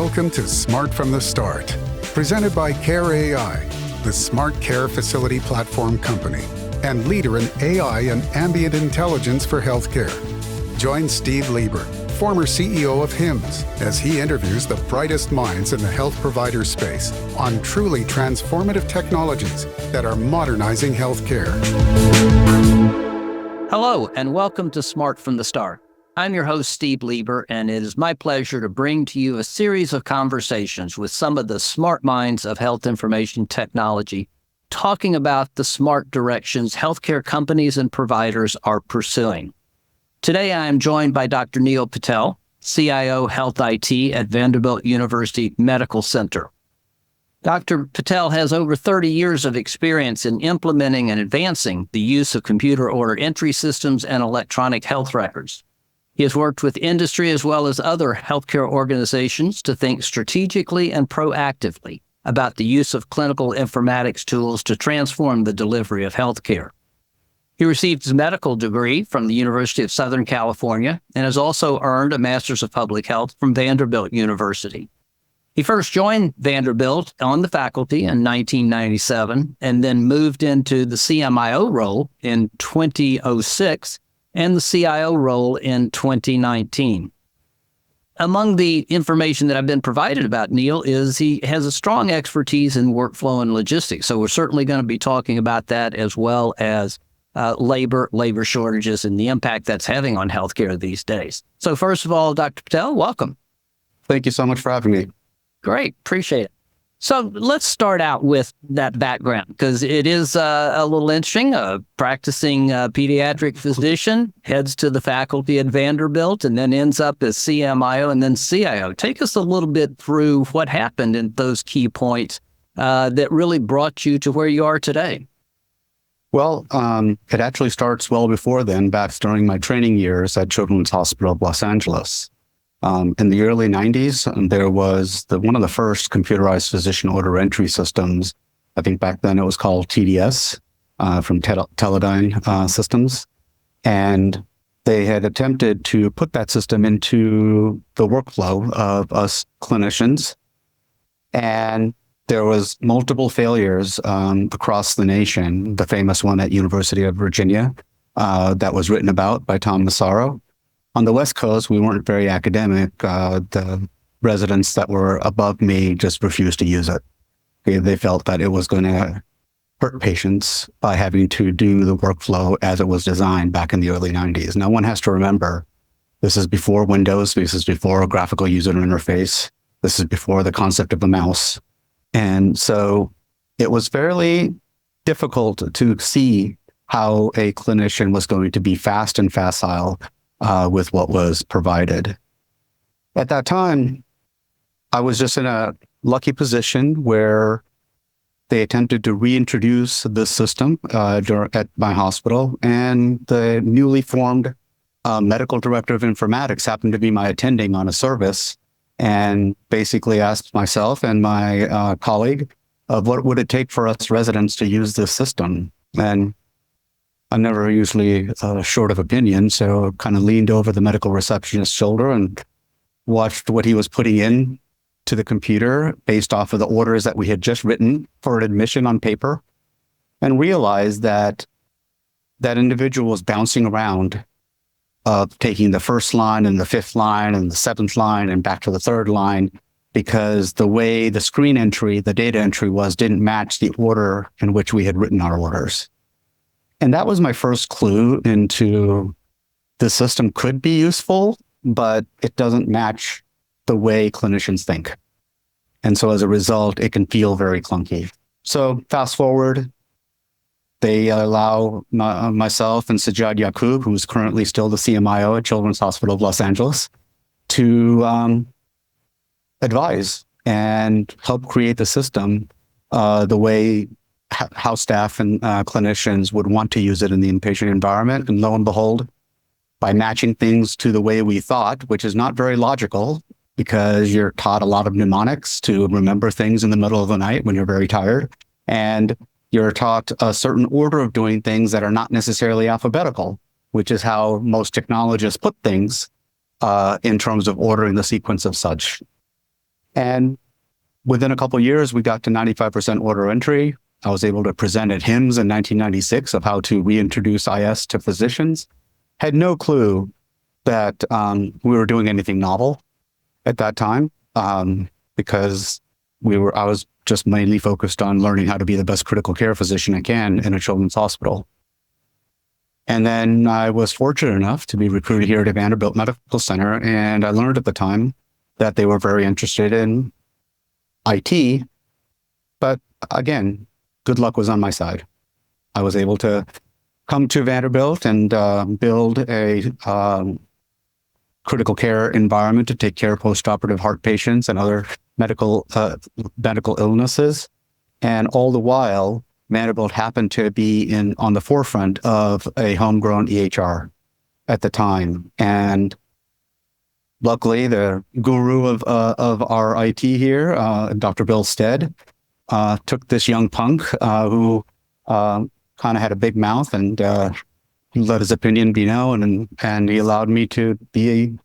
Welcome to Smart from the Start, presented by Care AI, the smart care facility platform company and leader in AI and ambient intelligence for healthcare. Join Steve Lieber, former CEO of HIMSS, as he interviews the brightest minds in the health provider space on truly transformative technologies that are modernizing healthcare. Hello, and welcome to Smart from the Start. I'm your host, Steve Lieber, and it is my pleasure to bring to you a series of conversations with some of the smart minds of health information technology, talking about the smart directions healthcare companies and providers are pursuing. Today, I am joined by Dr. Neal Patel, CIO Health IT at Vanderbilt University Medical Center. Dr. Patel has over 30 years of experience in implementing and advancing the use of computer order entry systems and electronic health records. He has worked with industry as well as other healthcare organizations to think strategically and proactively about the use of clinical informatics tools to transform the delivery of healthcare. He received his medical degree from the University of Southern California and has also earned a Master's of Public Health from Vanderbilt University. He first joined Vanderbilt on the faculty in 1997 and then moved into the CMIO role in 2006 and the CIO role in 2019. Among the information that I've been provided about Neal is he has a strong expertise in workflow and logistics. So we're certainly going to be talking about that as well as labor shortages and the impact that's having on healthcare these days. So first of all, Dr. Patel, welcome. Thank you so much for having me. Great. Appreciate it. So let's start out with that background because it is a little interesting. A practicing pediatric physician heads to the faculty at Vanderbilt and then ends up as CMIO and then CIO. Take us a little bit through what happened in those key points that really brought you to where you are today. Well, it actually starts well before then, back during my training years at Children's Hospital of Los Angeles. In the early 90s, there was one of the first computerized physician order entry systems. I think back then it was called TDS from Teledyne Systems. And they had attempted to put that system into the workflow of us clinicians. And there was multiple failures across the nation. The famous one at University of Virginia that was written about by Tom Massaro. On the West Coast, we weren't very academic. The residents that were above me just refused to use it. They felt that it was going to hurt patients by having to do the workflow as it was designed back in the early 90s. Now, one has to remember, this is before Windows. This is before a graphical user interface. This is before the concept of a mouse. And so it was fairly difficult to see how a clinician was going to be fast and facile with what was provided. At that time, I was just in a lucky position where they attempted to reintroduce the system at my hospital, and the newly formed medical director of informatics happened to be my attending on a service, and basically asked myself and my colleague of what would it take for us residents to use this system. And I'm never usually short of opinion, so kind of leaned over the medical receptionist's shoulder and watched what he was putting in to the computer based off of the orders that we had just written for an admission on paper, and realized that that individual was bouncing around, taking the first line and the fifth line and the seventh line and back to the third line, because the way the screen entry, the data entry didn't match the order in which we had written our orders. And that was my first clue into the system could be useful, but it doesn't match the way clinicians think. And so as a result, it can feel very clunky. So fast forward, they allow myself and Sajjad Yaqub, who's currently still the CMIO at Children's Hospital of Los Angeles, to advise and help create the system the way how staff and clinicians would want to use it in the inpatient environment. And lo and behold, by matching things to the way we thought, which is not very logical because you're taught a lot of mnemonics to remember things in the middle of the night when you're very tired. And you're taught a certain order of doing things that are not necessarily alphabetical, which is how most technologists put things in terms of ordering the sequence of such. And within a couple of years, we got to 95% order entry. I was able to present at HIMSS in 1996 of how to reintroduce IS to physicians. Had no clue that we were doing anything novel at that time, because I was just mainly focused on learning how to be the best critical care physician I can in a children's hospital. And then I was fortunate enough to be recruited here at Vanderbilt Medical Center, and I learned at the time that they were very interested in IT, but again, good luck was on my side. I was able to come to Vanderbilt and build a critical care environment to take care of postoperative heart patients and other medical illnesses. And all the while, Vanderbilt happened to be on the forefront of a homegrown EHR at the time. And luckily, the guru of our IT here, Dr. Bill Stead, took this young punk who kind of had a big mouth and let his opinion be known, and he allowed me to be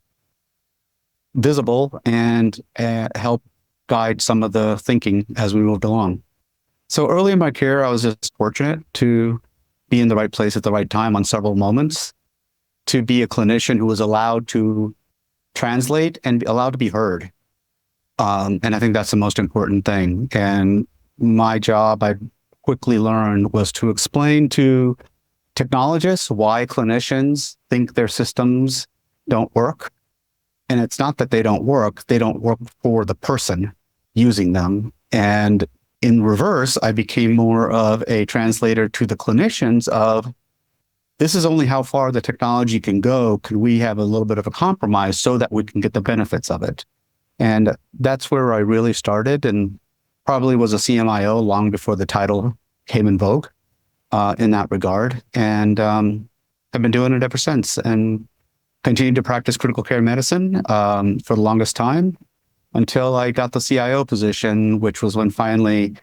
visible and help guide some of the thinking as we moved along. So early in my career, I was just fortunate to be in the right place at the right time on several moments, to be a clinician who was allowed to translate and allowed to be heard. And I think that's the most important thing. And my job, I quickly learned, was to explain to technologists why clinicians think their systems don't work. And it's not that they don't work for the person using them. And in reverse, I became more of a translator to the clinicians of, this is only how far the technology can go. Could we have a little bit of a compromise so that we can get the benefits of it? And that's where I really started, and probably was a CMIO long before the title came in vogue in that regard. And I've been doing it ever since, and continued to practice critical care medicine for the longest time until I got the CIO position, which was when finally,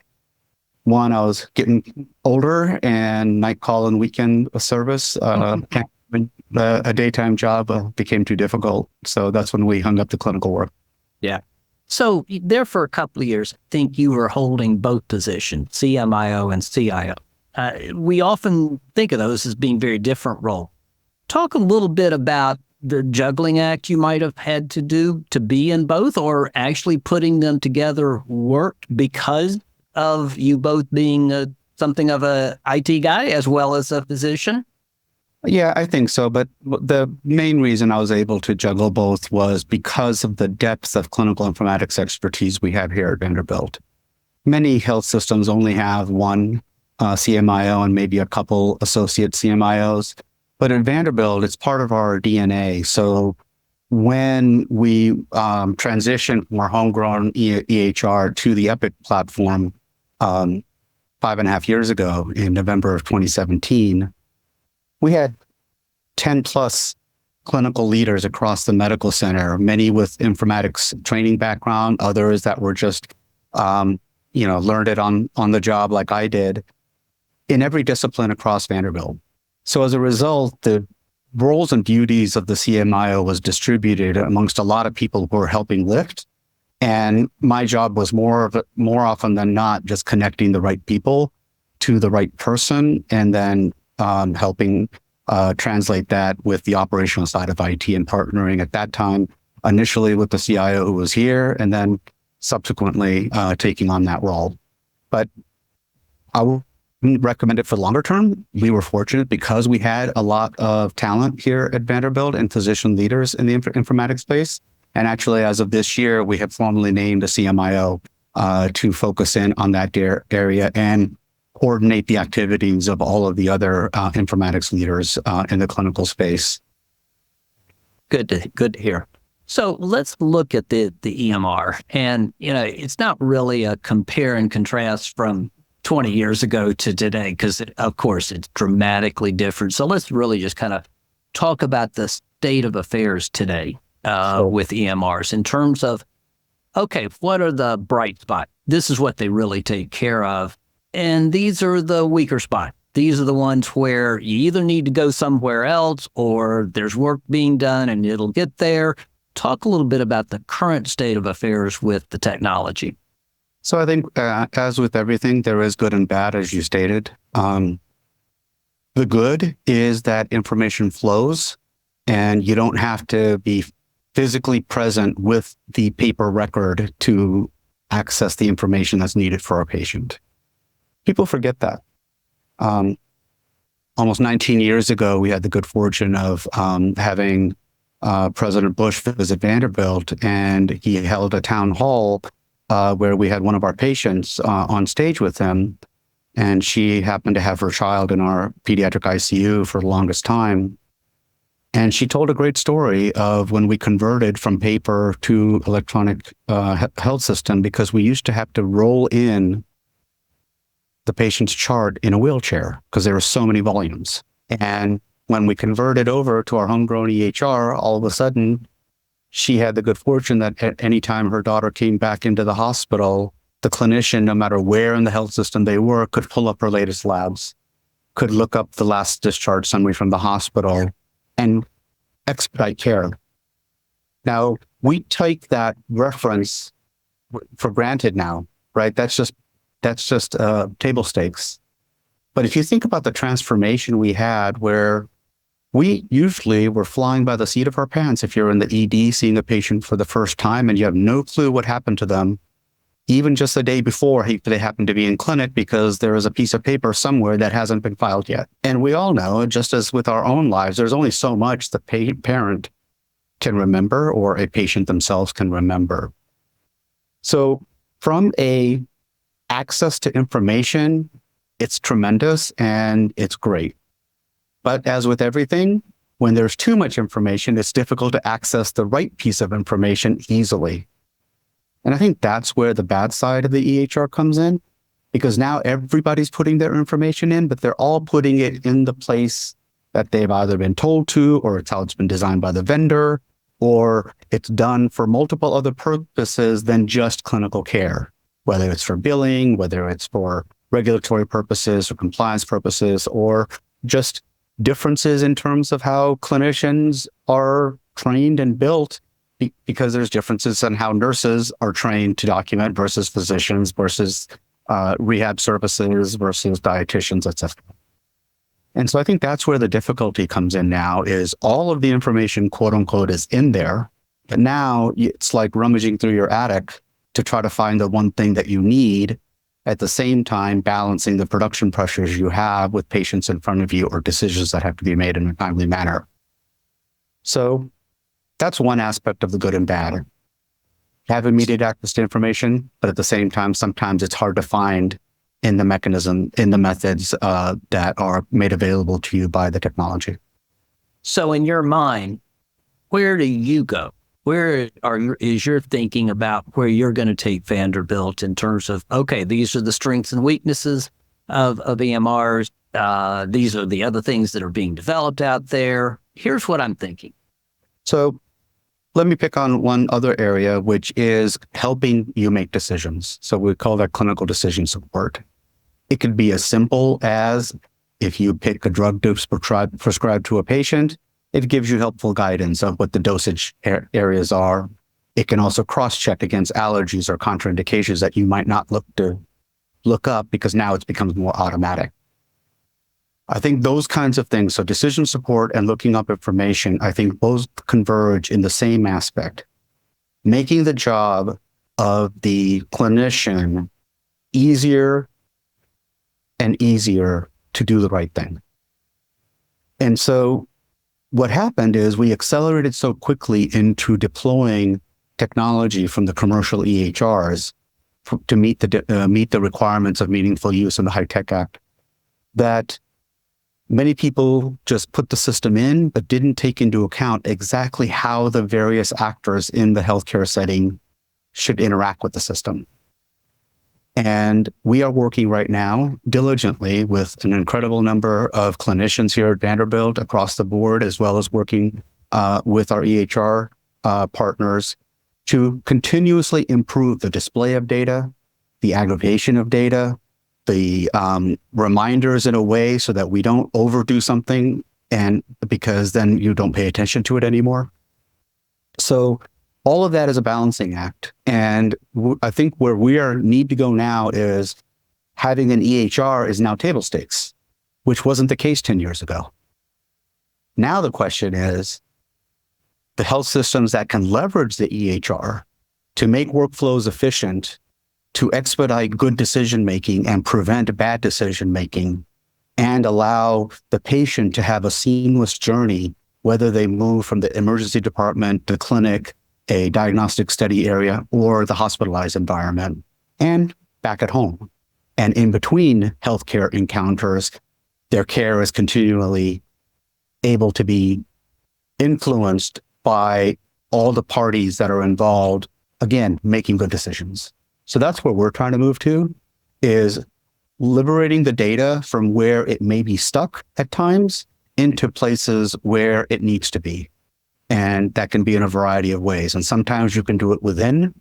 one, I was getting older and night call and weekend service, a daytime job became too difficult. So that's when we hung up the clinical work. Yeah. So there for a couple of years, I think you were holding both positions, CMIO and CIO. We often think of those as being very different roles. Talk a little bit about the juggling act you might have had to do to be in both, or actually putting them together worked because of you both being something of a IT guy as well as a physician? Yeah, I think so. But the main reason I was able to juggle both was because of the depth of clinical informatics expertise we have here at Vanderbilt. Many health systems only have one CMIO and maybe a couple associate CMIOs. But at Vanderbilt, it's part of our DNA. So when we transitioned from our homegrown EHR to the Epic platform 5.5 years ago in November of 2017, we had 10 plus clinical leaders across the medical center, many with informatics training background, others that were just, learned it on the job like I did, in every discipline across Vanderbilt. So as a result, the roles and duties of the CMIO was distributed amongst a lot of people who were helping lift. And my job was more often than not just connecting the right people to the right person, and then helping translate that with the operational side of IT and partnering at that time, initially with the CIO who was here, and then subsequently taking on that role. But I wouldn't recommend it for longer term. We were fortunate because we had a lot of talent here at Vanderbilt and physician leaders in the informatics space. And actually, as of this year, we have formally named a CMIO to focus in on that area and coordinate the activities of all of the other informatics leaders in the clinical space. Good to hear. So let's look at the EMR. And, it's not really a compare and contrast from 20 years ago to today, because of course it's dramatically different. So let's really just kind of talk about the state of affairs today with EMRs in terms of, okay, what are the bright spots? This is what they really take care of. And these are the weaker spots. These are the ones where you either need to go somewhere else or there's work being done and it'll get there. Talk a little bit about the current state of affairs with the technology. So I think, as with everything, there is good and bad, as you stated. The good is that information flows and you don't have to be physically present with the paper record to access the information that's needed for a patient. People forget that. Almost 19 years ago, we had the good fortune of having President Bush visit Vanderbilt, and he held a town hall where we had one of our patients on stage with him. And she happened to have her child in our pediatric ICU for the longest time. And she told a great story of when we converted from paper to electronic health system, because we used to have to roll in the patient's chart in a wheelchair because there were so many volumes. And when we converted over to our homegrown EHR, all of a sudden, she had the good fortune that at any time her daughter came back into the hospital, the clinician, no matter where in the health system they were, could pull up her latest labs, could look up the last discharge summary from the hospital, and expedite care. Now, we take that reference for granted now, right? That's just table stakes. But if you think about the transformation we had, where we usually were flying by the seat of our pants if you're in the ED seeing a patient for the first time and you have no clue what happened to them, even just the day before they happen to be in clinic because there is a piece of paper somewhere that hasn't been filed yet. And we all know, just as with our own lives, there's only so much the parent can remember or a patient themselves can remember. So from a access to information, it's tremendous and it's great. But as with everything, when there's too much information, it's difficult to access the right piece of information easily. And I think that's where the bad side of the EHR comes in, because now everybody's putting their information in, but they're all putting it in the place that they've either been told to, or it's how it's been designed by the vendor, or it's done for multiple other purposes than just clinical care, whether it's for billing, whether it's for regulatory purposes or compliance purposes, or just differences in terms of how clinicians are trained and built, because there's differences in how nurses are trained to document versus physicians versus rehab services versus dietitians, et cetera. And so I think that's where the difficulty comes in now, is all of the information, quote unquote, is in there, but now it's like rummaging through your attic to try to find the one thing that you need, at the same time balancing the production pressures you have with patients in front of you or decisions that have to be made in a timely manner. So that's one aspect of the good and bad. Have immediate access to information, but at the same time, sometimes it's hard to find in the mechanism, in the methods that are made available to you by the technology. So in your mind, where do you go? Where is your thinking about where you're going to take Vanderbilt in terms of, okay, these are the strengths and weaknesses of EMRs. These are the other things that are being developed out there. Here's what I'm thinking. So let me pick on one other area, which is helping you make decisions. So we call that clinical decision support. It could be as simple as, if you pick a drug to prescribe to a patient, it gives you helpful guidance of what the dosage areas are. It can also cross-check against allergies or contraindications that you might not look up, because now it becomes more automatic. I think those kinds of things, so decision support and looking up information, I think both converge in the same aspect, making the job of the clinician easier and easier to do the right thing. And so what happened is we accelerated so quickly into deploying technology from the commercial EHRs to meet the requirements of meaningful use in the HITECH Act, that many people just put the system in, but didn't take into account exactly how the various actors in the healthcare setting should interact with the system. And we are working right now diligently with an incredible number of clinicians here at Vanderbilt across the board, as well as working with our EHR partners to continuously improve the display of data, the aggregation of data, the reminders in a way so that we don't overdo something, and because then you don't pay attention to it anymore. So all of that is a balancing act. And I think where need to go now is having an EHR is now table stakes, which wasn't the case 10 years ago. Now the question is the health systems that can leverage the EHR to make workflows efficient, to expedite good decision-making and prevent bad decision-making, and allow the patient to have a seamless journey, whether they move from the emergency department, the clinic, a diagnostic study area, or the hospitalized environment, and back at home. And in between healthcare encounters, their care is continually able to be influenced by all the parties that are involved, again, making good decisions. So that's what we're trying to move to, is liberating the data from where it may be stuck at times into places where it needs to be. And that can be in a variety of ways. And sometimes you can do it within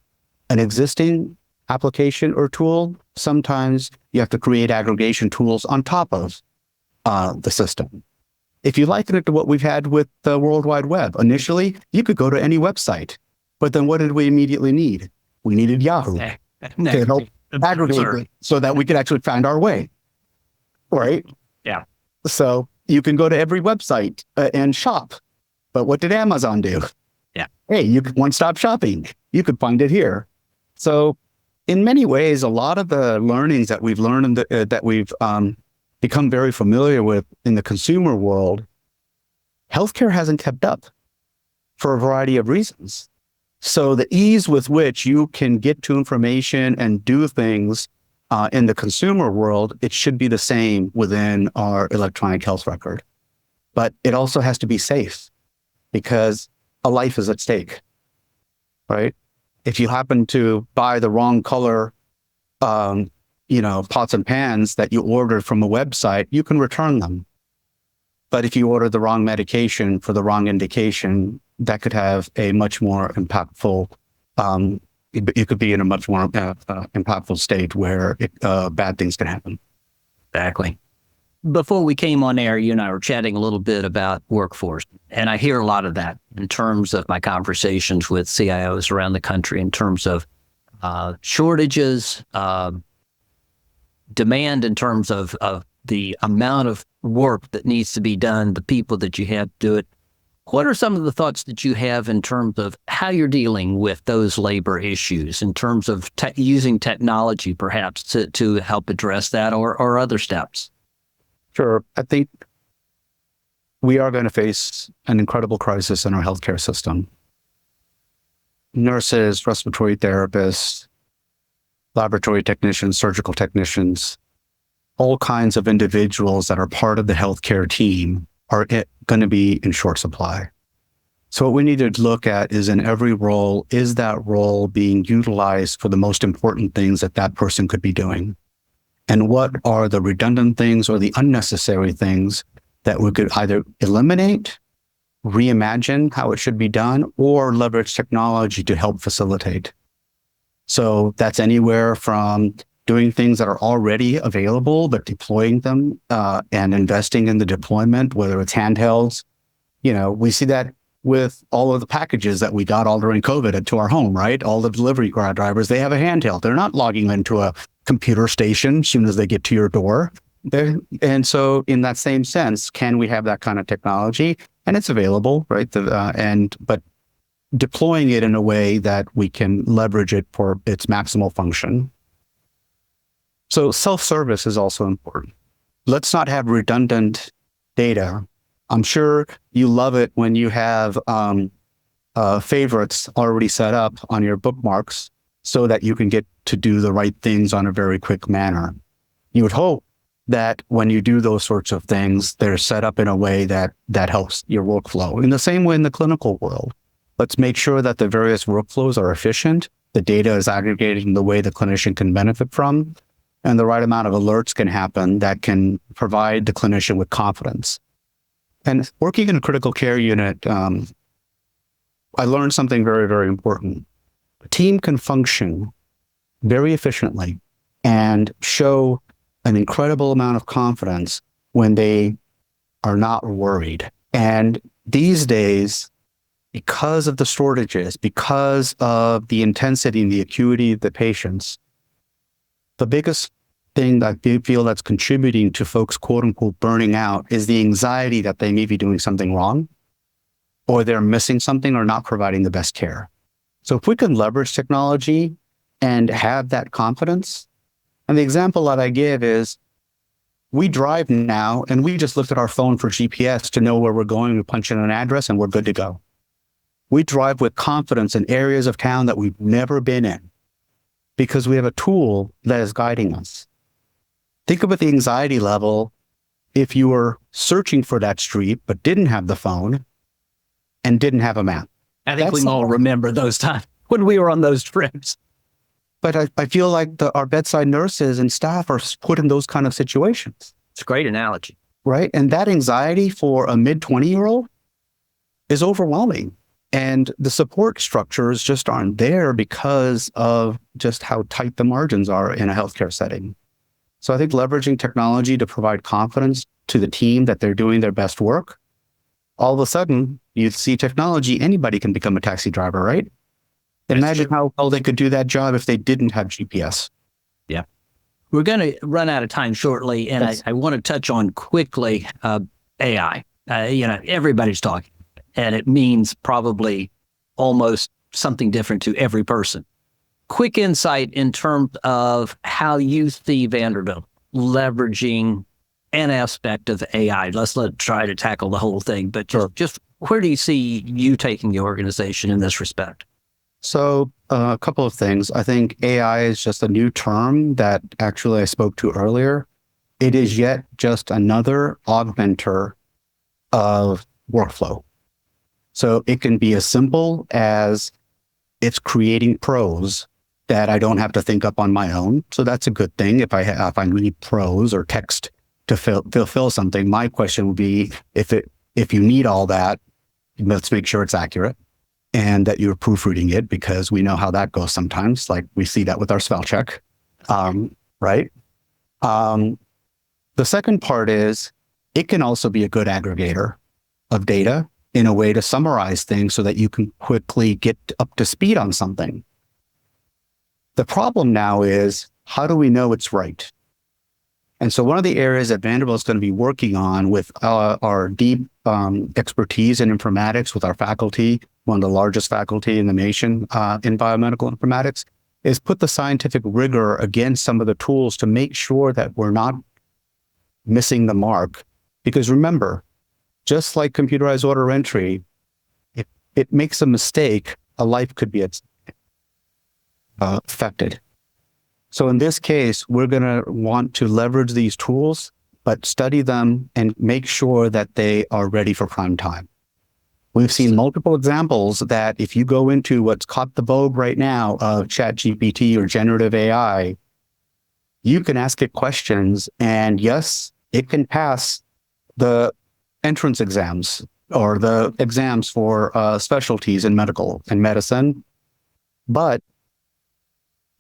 an existing application or tool. Sometimes you have to create aggregation tools on top of the system. If you liken it to what we've had with the World Wide Web, initially, you could go to any website. But then what did we immediately need? We needed Yahoo to help aggregate it so that we could actually find our way, right? Yeah. So you can go to every website and shop. But what did Amazon do? Yeah. Hey, you could one-stop shopping. You could find it here. So in many ways, a lot of the learnings that we've learned that we've become very familiar with in the consumer world, healthcare hasn't kept up for a variety of reasons. So the ease with which you can get to information and do things in the consumer world, it should be the same within our electronic health record. But it also has to be safe because a life is at stake, right? If you happen to buy the wrong color, pots and pans that you ordered from a website, you can return them. But if you order the wrong medication for the wrong indication, that could have a much more impactful, you could be in a much more impactful state where bad things can happen. Exactly. Before we came on air, you and I were chatting a little bit about workforce. And I hear a lot of that in terms of my conversations with CIOs around the country in terms of shortages, demand in terms of the amount of work that needs to be done, the people that you have to do it. What are some of the thoughts that you have in terms of how you're dealing with those labor issues in terms of using technology perhaps to help address that or other steps? Sure. I think we are going to face an incredible crisis in our healthcare system. Nurses, respiratory therapists, laboratory technicians, surgical technicians, all kinds of individuals that are part of the healthcare team are going to be in short supply. So what we need to look at is in every role, is that role being utilized for the most important things that that person could be doing? And what are the redundant things or the unnecessary things that we could either eliminate, reimagine how it should be done, or leverage technology to help facilitate? So that's anywhere from doing things that are already available, but deploying them and investing in the deployment, whether it's handhelds. We see that with all of the packages that we got all during COVID to our home, right? All the delivery drivers, they have a handheld. They're not logging into a computer station as soon as they get to your door. And so in that same sense, can we have that kind of technology? And it's available, right? But deploying it in a way that we can leverage it for its maximal function. So self-service is also important. Let's not have redundant data. I'm sure you love it when you have favorites already set up on your bookmarks so that you can get to do the right things on a very quick manner. You would hope that when you do those sorts of things, they're set up in a way that helps your workflow. In the same way in the clinical world, let's make sure that the various workflows are efficient, the data is aggregated in the way the clinician can benefit from, and the right amount of alerts can happen that can provide the clinician with confidence. And working in a critical care unit, I learned something very, very important. A team can function very efficiently and show an incredible amount of confidence when they are not worried. And these days, because of the shortages, because of the intensity and the acuity of the patients, the biggest thing that I feel that's contributing to folks, quote unquote, burning out is the anxiety that they may be doing something wrong, or they're missing something or not providing the best care. So if we can leverage technology and have that confidence, and the example that I give is we drive now and we just look at our phone for GPS to know where we're going. We punch in an address and we're good to go. We drive with confidence in areas of town that we've never been in because we have a tool that is guiding us. Think about the anxiety level if you were searching for that street but didn't have the phone and didn't have a map. I think we all remember those times when we were on those trips. But I feel like our bedside nurses and staff are put in those kind of situations. It's a great analogy. Right? And that anxiety for a mid-20-year-old is overwhelming. And the support structures just aren't there because of just how tight the margins are in a healthcare setting. So I think leveraging technology to provide confidence to the team that they're doing their best work, all of a sudden, you see technology, anybody can become a taxi driver, right? Imagine how well they could do that job if they didn't have GPS. Yeah. We're going to run out of time shortly, and I want to touch on quickly AI. Everybody's talking, and it means probably almost something different to every person. Quick insight in terms of how you see Vanderbilt leveraging an aspect of AI. Let's try to tackle the whole thing, but just where do you see you taking the organization in this respect? So a couple of things. I think AI is just a new term that actually I spoke to earlier. It is yet just another augmenter of workflow. So it can be as simple as it's creating prose that I don't have to think up on my own. So that's a good thing. If I need prose or text to fulfill something, my question would be, if you need all that, let's make sure it's accurate and that you're proofreading it, because we know how that goes sometimes. Like we see that with our spell check, right? The second part is it can also be a good aggregator of data in a way to summarize things so that you can quickly get up to speed on something. The problem now is, how do we know it's right? And so one of the areas that Vanderbilt is going to be working on with our deep expertise in informatics with our faculty, one of the largest faculty in the nation in biomedical informatics, is put the scientific rigor against some of the tools to make sure that we're not missing the mark. Because remember, just like computerized order entry, if it makes a mistake, a life could be affected. So in this case, we're going to want to leverage these tools, but study them and make sure that they are ready for prime time. We've seen multiple examples that if you go into what's caught the vogue right now of ChatGPT or generative AI, you can ask it questions, and yes, it can pass the entrance exams or the exams for specialties in medical and medicine. But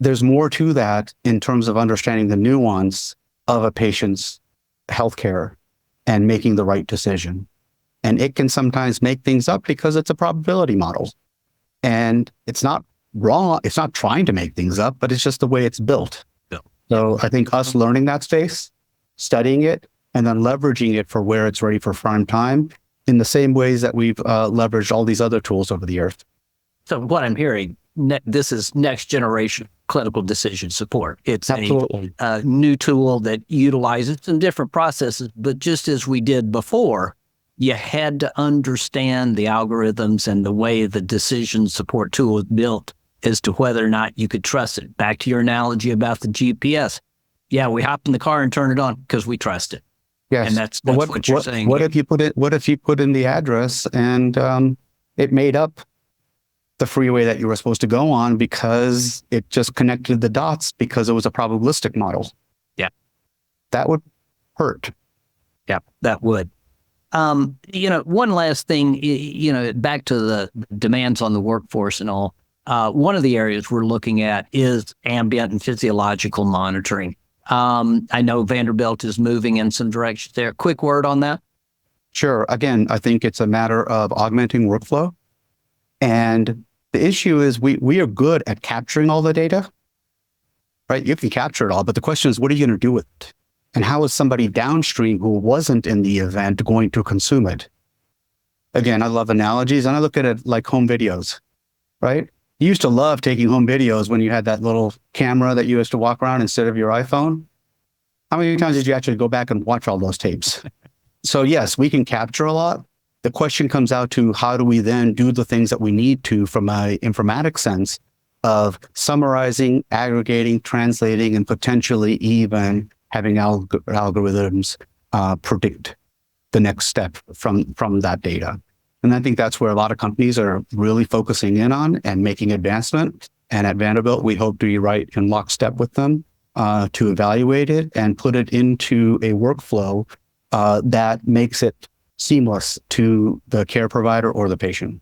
there's more to that in terms of understanding the nuance of a patient's healthcare and making the right decision. And it can sometimes make things up because it's a probability model. And it's not wrong. It's not trying to make things up, but it's just the way it's built. Yeah. So I think us learning that space, studying it, and then leveraging it for where it's ready for prime time in the same ways that we've leveraged all these other tools over the years. So what I'm hearing, this is next generation clinical decision support. It's a new tool that utilizes some different processes, but just as we did before, you had to understand the algorithms and the way the decision support tool is built as to whether or not you could trust it. Back to your analogy about the GPS. Yeah, we hop in the car and turn it on because we trust it. Yes. And that's what you're saying. What if you put in the address and it made up the freeway that you were supposed to go on because it just connected the dots because it was a probabilistic model? Yeah. That would hurt. Yeah, that would. One last thing, back to the demands on the workforce and all, one of the areas we're looking at is ambient and physiological monitoring. I know Vanderbilt is moving in some directions there. Quick word on that. Sure. Again, I think it's a matter of augmenting workflow, but also And the issue is we are good at capturing all the data, right? You can capture it all, but the question is, what are you going to do with it? And how is somebody downstream who wasn't in the event going to consume it? Again, I love analogies, and I look at it like home videos, right? You used to love taking home videos when you had that little camera that you used to walk around instead of your iPhone. How many times did you actually go back and watch all those tapes? So yes, we can capture a lot. The question comes out to how do we then do the things that we need to from an informatics sense of summarizing, aggregating, translating, and potentially even having algorithms predict the next step from that data. And I think that's where a lot of companies are really focusing in on and making advancement. And at Vanderbilt, we hope to be right in lockstep with them to evaluate it and put it into a workflow that makes it seamless to the care provider or the patient.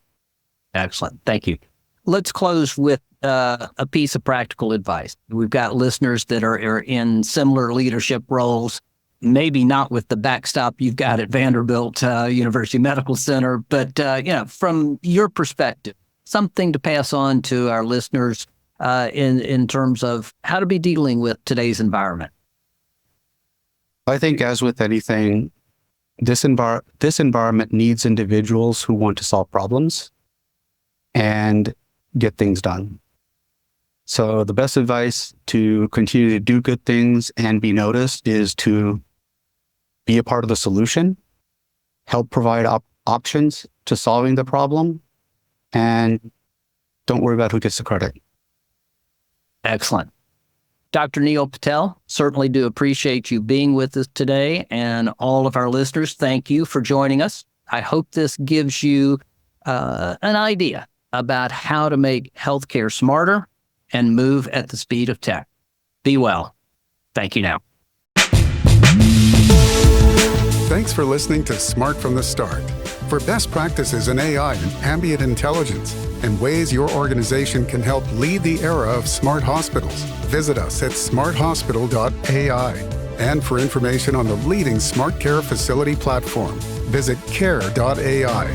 Excellent. Thank you. Let's close with a piece of practical advice. We've got listeners that are in similar leadership roles, maybe not with the backstop you've got at Vanderbilt University Medical Center, but from your perspective, something to pass on to our listeners in terms of how to be dealing with today's environment. I think, as with anything, this environment needs individuals who want to solve problems and get things done. So the best advice to continue to do good things and be noticed is to be a part of the solution, help provide options to solving the problem, and don't worry about who gets the credit. Excellent. Dr. Neal Patel, certainly do appreciate you being with us today, and all of our listeners, thank you for joining us. I hope this gives you an idea about how to make healthcare smarter and move at the speed of tech. Be well. Thank you now. Thanks for listening to Smart from the Start. For best practices in AI and ambient intelligence and ways your organization can help lead the era of smart hospitals, visit us at smarthospital.ai. And for information on the leading smart care facility platform, visit care.ai.